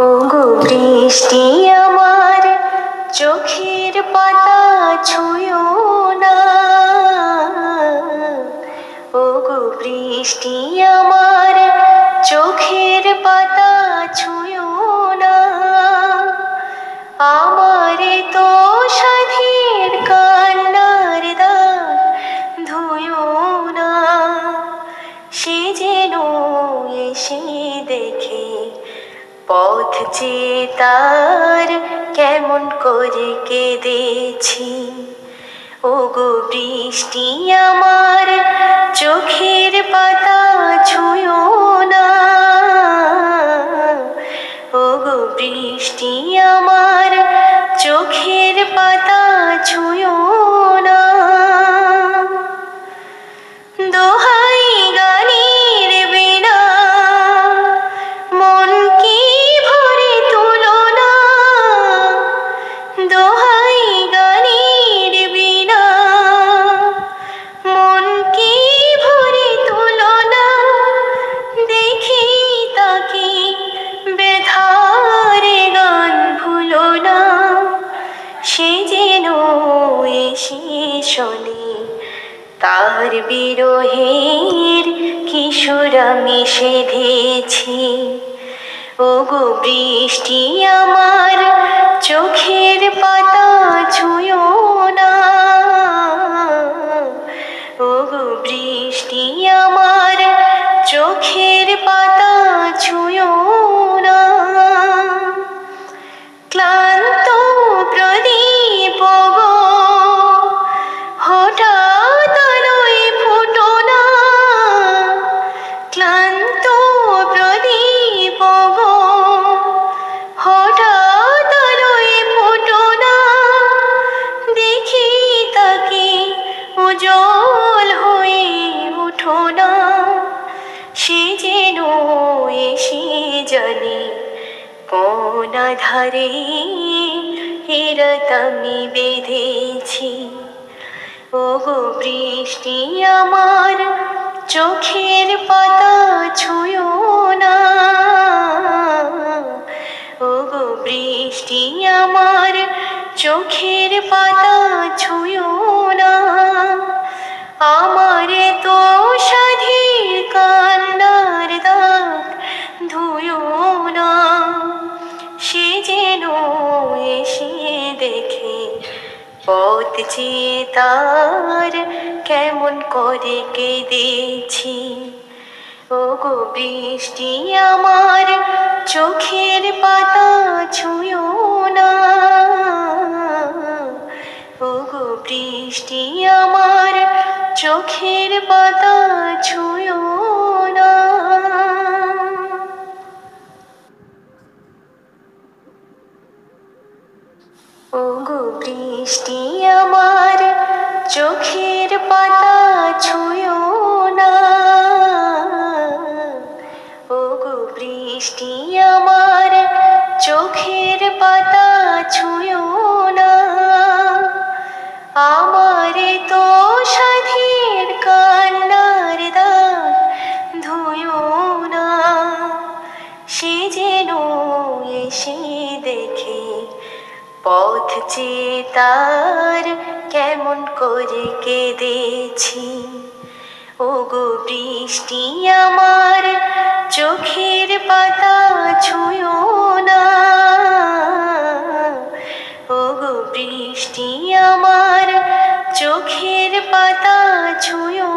ওগো বৃষ্টি আমার চোখের পাতা ছুঁয়ো না। ওগো বৃষ্টি আমার চোখের পাতা ছুঁয়ো না। আমারে তো সাধের কান্নার দাগ ধুয়ো না। সে যেন এসে দেখে পথ চেয়ে তার কেমন করে কেঁদেছি। ওগো বৃষ্টি আমার চোখের পাতা ছুঁয়ো না। ওগো বৃষ্টি আমার চোখের পাতা ছুঁয়ো না। দোহাই গানের বিনা মন কি ভরে তুলো না। দোহাই গানের বিনা মন কি ভরে তুলো না। দেখি তাকে বেধারে গান ভুলো না। সে যেন এসে শোনে তার বিরহের কিশোর আমি সেধেছি। ওগো বৃষ্টি আমার চোখের পাতা ছুঁয়ো না। ওগো বৃষ্টি আমার চোখের পাতা ছুঁয়ো না। ক্লান্ত প্রদীপ গো হঠাৎ আলোয় ফুটো না। ক্লান্ত প্রদীপ গো হঠাৎ আলোয় ফুটো না। দেখি তাকে উজ্জ্বল হয়ে উঠো না। সে যেন এসে জানে কোন আধারে রাত আমি বেঁধেছি। ওগো বৃষ্টি আমার চোখের পাতা ছুঁয়ো না। ওগো বৃষ্টি আমার চোখের পাতা ছুঁয়ো না। আমারে তো সাধের কান্নার দাগ ধুয়ো না। সে যেন এসে দেখে পথ চেয়ে তার কেমন করে কেঁদেছি। ওগো বৃষ্টি আমার চোখের পাতা ছুঁয়ো না। ওগো বৃষ্টি আমার চোখের পাতা ছুঁয়ো না। ওগো বৃষ্টি আমার চোখের পাতা ছুঁয়ো না। ওগো বৃষ্টি আমার চোখের পাতা ছুঁয়ো না। আমারে তো সাধের কান্নার দাগ ধুয়ো না। সে যেন এসে দেখে পথ চেয়ে তার কেমন করে কেঁদেছি। ওগো বৃষ্টি আমার চোখের পাতা ছুঁয়ো না। ওগো বৃষ্টি আমার চোখের পাতা ছুঁয়ো